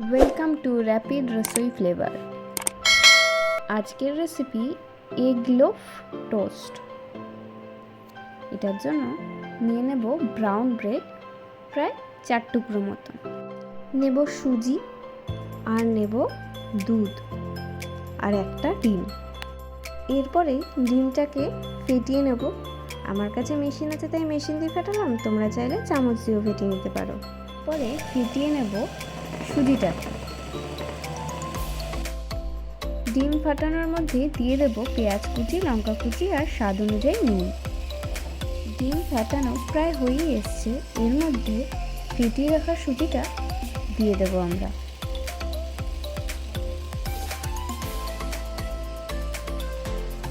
Welcome to rapid Rasoi flavour. আজকের recipe egg loaf toast. এটার জন্য নিয়ে নেব ব্রাউন ব্রেড প্রায় 4 টুকরো মতো, নেব সুজি আর নেব দুধ আর একটা ডিম। এরপরে ডিমটাকে ফেটিয়ে নেব। আমার কাছে মেশিন আছে তাই মেশিন দিয়ে ফেটালাম, তোমরা চাইলে চামচ দিয়েও ফেটিয়ে নিতে পারো। পরে ফেটিয়ে নেব সুজিটাকে। ডিম ফাটানোর মধ্যে দিয়ে দেবো পেঁয়াজ কুচি, লঙ্কা কুচি আর স্বাদ অনুযায়ী নুন। ডিম ফাটানো প্রায় হয়েই এসছে, এর মধ্যে ফেটিয়ে রাখা সুজিটা দিয়ে দেবো আমরা।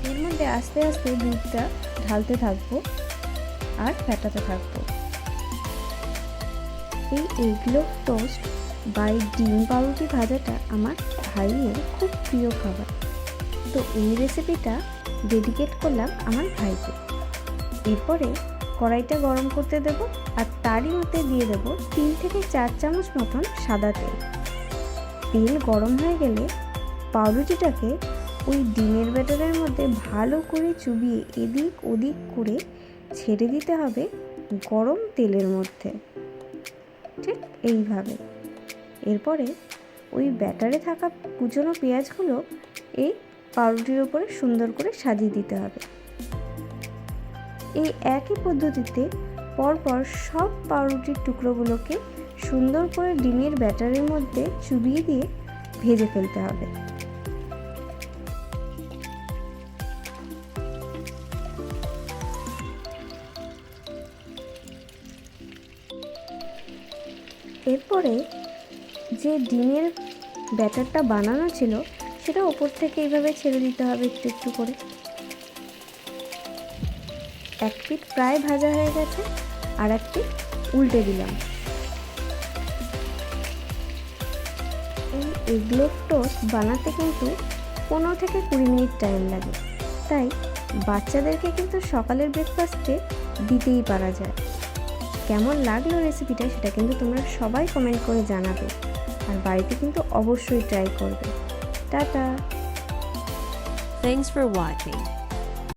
এর মধ্যে আস্তে আস্তে দুধটা ঢালতে থাকবো আর ফেটাতে থাকবো। এই এগ লোফ টোস্ট বাই ডিম পাউরুটি ভাজাটা আমার ভাইয়ের খুব প্রিয় খাবার, তো এই রেসিপিটা ডেডিকেট করলাম আমার ভাইকে। এরপরে কড়াইটা গরম করতে দেব আর তারই মধ্যে দিয়ে দেব 3 থেকে 4 চামচ মতন সাদা তেল। তেল গরম হয়ে গেলে পাউরুটিটাকে ওই ডিমের ব্যাটারের মধ্যে ভালো করে চুবিয়ে এদিক ওদিক করে ছেড়ে দিতে হবে গরম তেলের মধ্যে, ঠিক এইভাবে। এরপরে ওই ব্যাটারে থাকা কুচনো পেঁয়াজগুলো এই পাউরুটির ওপরে সুন্দর করে সাজিয়ে দিতে হবে। এই একই পদ্ধতিতে পরপর সব পাউরুটির টুকরোগুলোকে সুন্দর করে ডিমের ব্যাটারের মধ্যে চুবিয়ে দিয়ে ভেজে ফেলতে হবে। এরপরে যে ডিমের ব্যাটারটা বানানো ছিল সেটা ওপর থেকে এইভাবে ছেড়ে দিতে হবে একটু একটু করে। এক পিঠ প্রায় ভাজা হয়ে গেছে, আর এক পিঠ উল্টে দিলাম। এই এগ লোফ টোস্ট বানাতে কিন্তু 15 থেকে 20 মিনিট টাইম লাগে, তাই বাচ্চাদেরকে কিন্তু সকালের ব্রেকফাস্টে দিতেই পারা যায়। কেমন লাগলো রেসিপিটা সেটা কিন্তু তোমরা সবাই কমেন্ট করে জানাবে, আর বাড়িতে কিন্তু অবশ্যই ট্রাই করবে। টাটা। Thanks for watching.